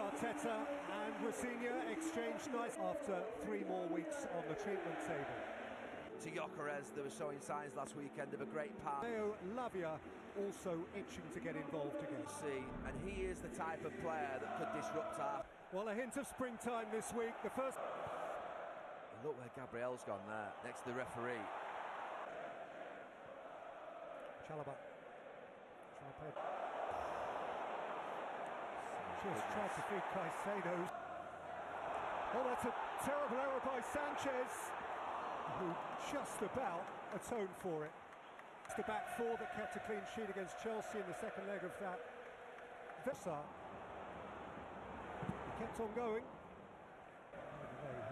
Arteta and Jurrien exchanged nice after 3 more weeks on the treatment table. To Jurrien, they were showing signs last weekend of a great pass. Leo Lavia also itching to get involved again. And he is the type of player that could disrupt our... Well, a hint of springtime this week. The first... Look where Gabriel's gone there, next to the referee. Chalobah. Just tried to feed Caicedo. Oh, that's a terrible error by Sanchez, who just about atoned for it. It's the back four that kept a clean sheet against Chelsea in the second leg of that. Vesa kept on going.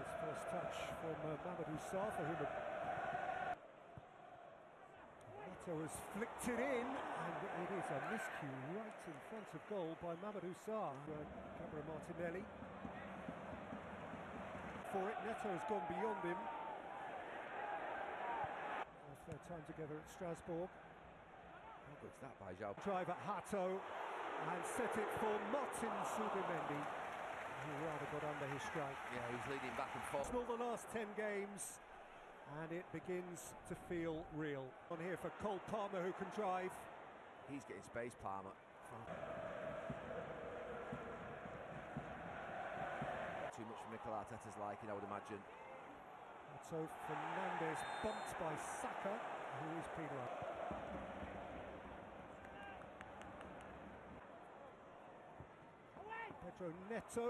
His first touch from Mamadou Sarr, for whom Neto has flicked it in, and it is a miscue right in front of goal by Mamadou Sarr. Gabriel Martinelli for it. Neto has gone beyond him. Off their time together at Strasbourg. How good's that by João? Drive at Hato and set it for Martin Zubimendi, who rather got under his strike. Yeah, he's leading back and forth. All the last 10 games, and it begins to feel real. On here for Cole Palmer, who can drive. He's getting space, Palmer. Too much for Mikel Arteta's liking, I would imagine. So Fernandes bumped by Saka, who is penalised. Pedro Neto.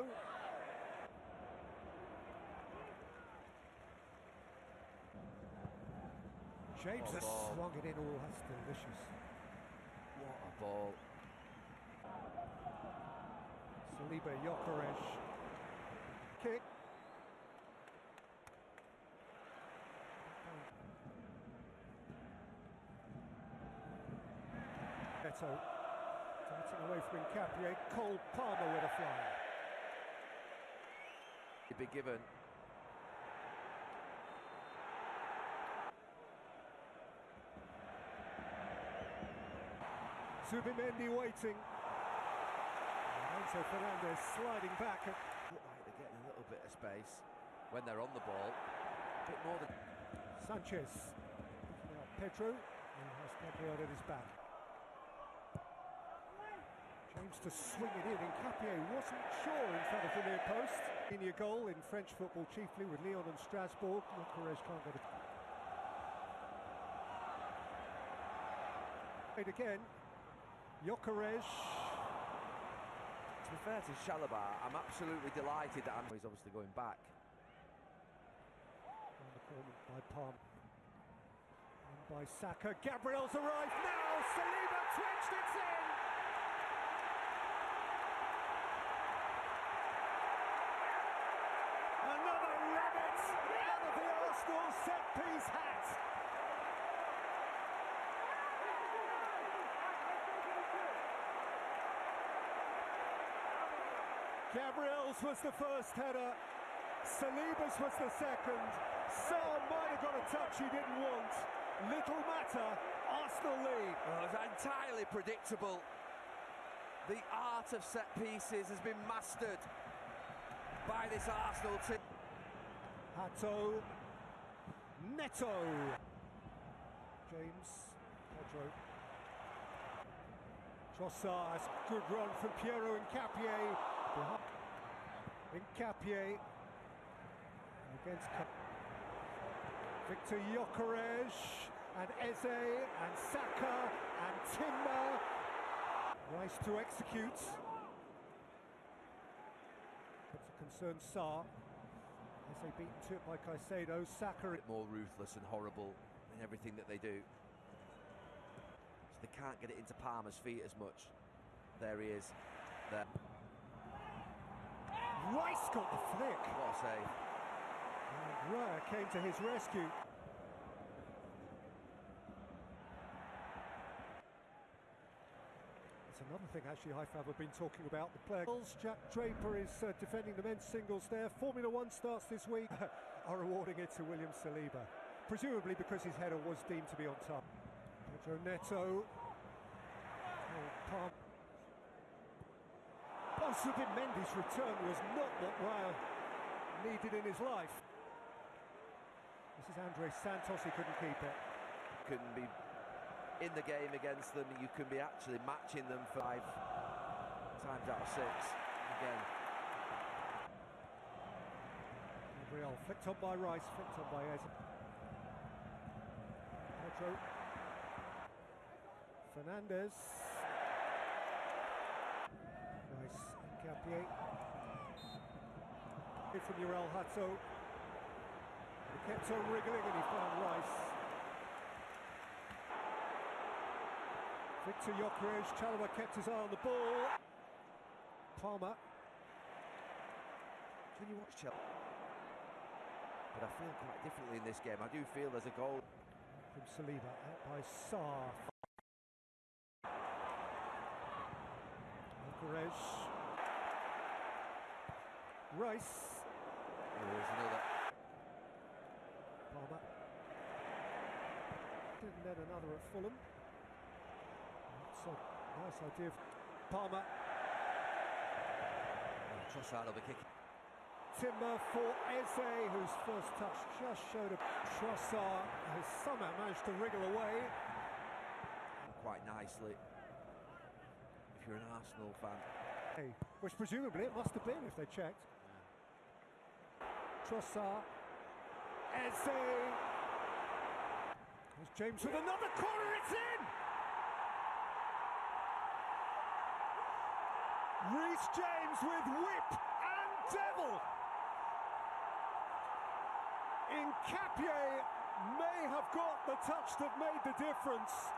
James has swung it in. Oh, that's delicious. What a ball. Saliba, Jurrien. Kick. Neto. Darting away from Nkapie. Cole Palmer with a fly. He'd be given. Zubimendi waiting. Enzo Fernandez sliding back. Look like they're getting a little bit of space when they're on the ball. A bit more than... Sanchez. Pedro. And has Gabriel at his back. James to swing it in. Nkapie wasn't sure in front of the near post. In your goal in French football, chiefly with Lyon and Strasbourg. Jurrien can't get it. Again. Jurrien. To be fair to Chalobah, I'm absolutely delighted that he's obviously going back. On the corner by Palm. And by Saka. Gabriel's arrived now. Saliba twitched it in. Another rabbit out of the Arsenal set-piece hat. Gabriel's was the first header, Saliba's was the second. Sarr might have got a touch he didn't want. Little matter, Arsenal lead. Oh, it was entirely predictable. The art of set pieces has been mastered by this Arsenal team. Hato, Neto. James, Pedro. Trossard, good run from Piero Nkapie. Nkapie against Victor Jurrien and Eze and Saka and Timber. Nice to execute. That's a concerned Sarr. Eze beaten to it by Caicedo. Saka. A bit more ruthless and horrible in everything that they do. So they can't get it into Palmer's feet as much. There he is. There. Rice got the flick. What a save. And Raya came to his rescue. It's another thing actually Haifav have been talking about. The player. Jack Draper is defending the men's singles there. Formula One starts this week. Are awarding it to William Saliba. Presumably because his header was deemed to be on top. Pedro Neto. Oh, Mendy's return was not what Raya needed in his life. This is Andre Santos, he couldn't keep it. Couldn't be in the game against them. You can be actually matching them 5 times out of 6 again. Jurrien flicked on by Rice, flicked on by Eze. Pedro. Fernandez. Rice and Capier. From Jurrien Hato. He kept on wriggling and he found Rice. Victor Jurrien, Chalobah kept his eye on the ball. Palmer. When you watch Chelsea, but I feel quite differently in this game. I do feel there's a goal. From Saliba, out by Sarr. Jurrien. Rice. There's another. Palmer. Didn't net another at Fulham. That's a nice idea. Palmer. Trossard will be kicking. Timber for Eze, whose first touch just showed a Trossard has somehow managed to wriggle away. Quite nicely, if you're an Arsenal fan. Hey, which presumably it must have been if they checked. Trossard. Eze. There's James with another corner, it's in! Reece James with whip and devil! Capier may have got the touch that made the difference.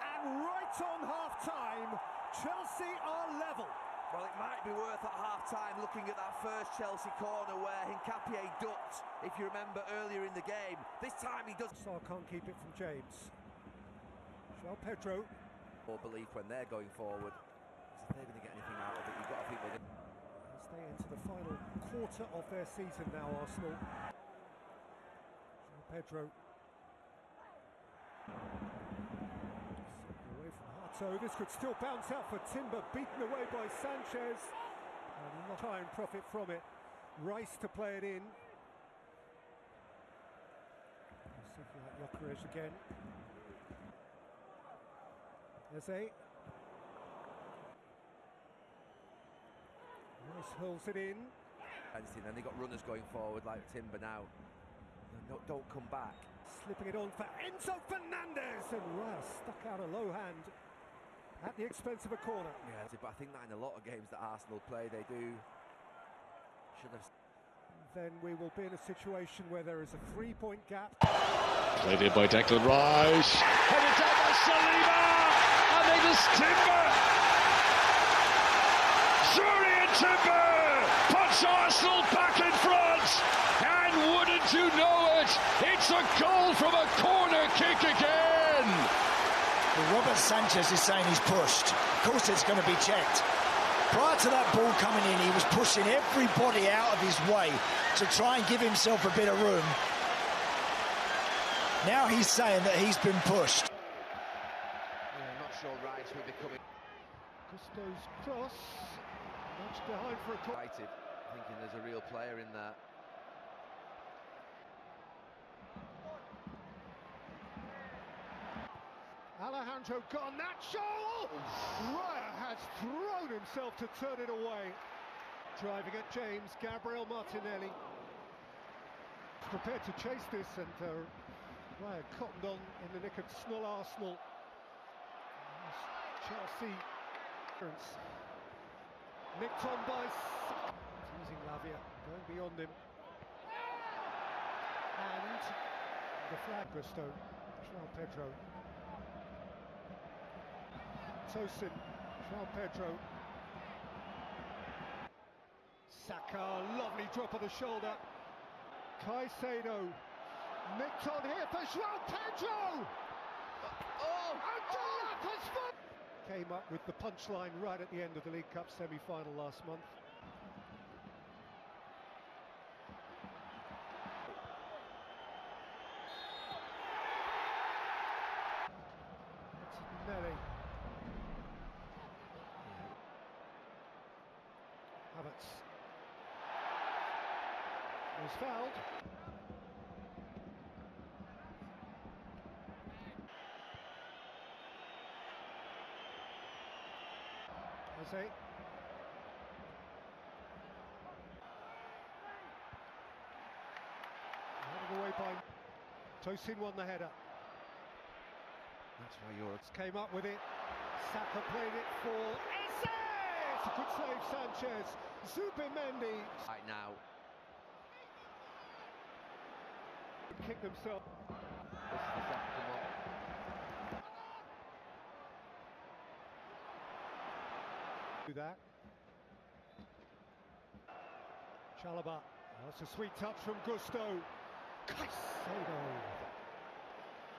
And right on half-time, Chelsea are level. Well, it might be worth at half-time looking at that first Chelsea corner where Hincapié ducked, if you remember earlier in the game. This time he does. Sarr can't keep it from James. João Pedro. More belief when they're going forward. If they're going to get anything out of it, you've got to think they're going to. As they enter the final quarter of their season now, Arsenal. João Pedro. Away from Hato. This could still bounce out for Timber, beaten away by Sanchez. And not try and profit from it. Rice to play it in. Something like Jurrien again. Eze. Rice hurls it in. And then they got runners going forward like Timber now. No, don't come back. Slipping it on for Enzo Fernandez, and Raya stuck out a low hand at the expense of a corner. Yeah, but I think that in a lot of games that Arsenal play, they do. Should have. Then we will be in a situation where there is a 3-point gap. Played in by Declan Rice. Headed down by Saliba, and then there's Timber. Jurrien Timber puts Arsenal back in front, and wouldn't you know it, it's a goal from a corner kick again. Well, Robert Sanchez is saying he's pushed. Of course it's going to be checked. Prior to that ball coming in, he was pushing everybody out of his way to try and give himself a bit of room. Now he's saying that he's been pushed. Yeah, I'm not sure Rice will be coming. Gusto's cross. Much behind for a corner. Excited, thinking there's a real player in there. Alejandro Garnacho! Raya has thrown himself to turn it away. Driving at James, Gabriel Martinelli. Prepared to chase this, and Raya cottoned on in the nick of Snull Arsenal. Chelsea. Nicked on by... Teasing Lavia, going beyond him. And the flag, Gusto. João Pedro. Tosin, João Pedro. Saka, lovely drop of the shoulder. Caicedo, nicked on here for João Pedro! Came up with the punchline right at the end of the League Cup semi-final last month. Nelly. was fouled. Jose. Headed away by Tosin, won the header. That's why Europe Came up with it. Saka played it for Eze! It's a good save, Sanchez. Zubimendi right now. kicked himself. This is the second one. Do that. Chalobah. That's a sweet touch from Gusto. Caicedo.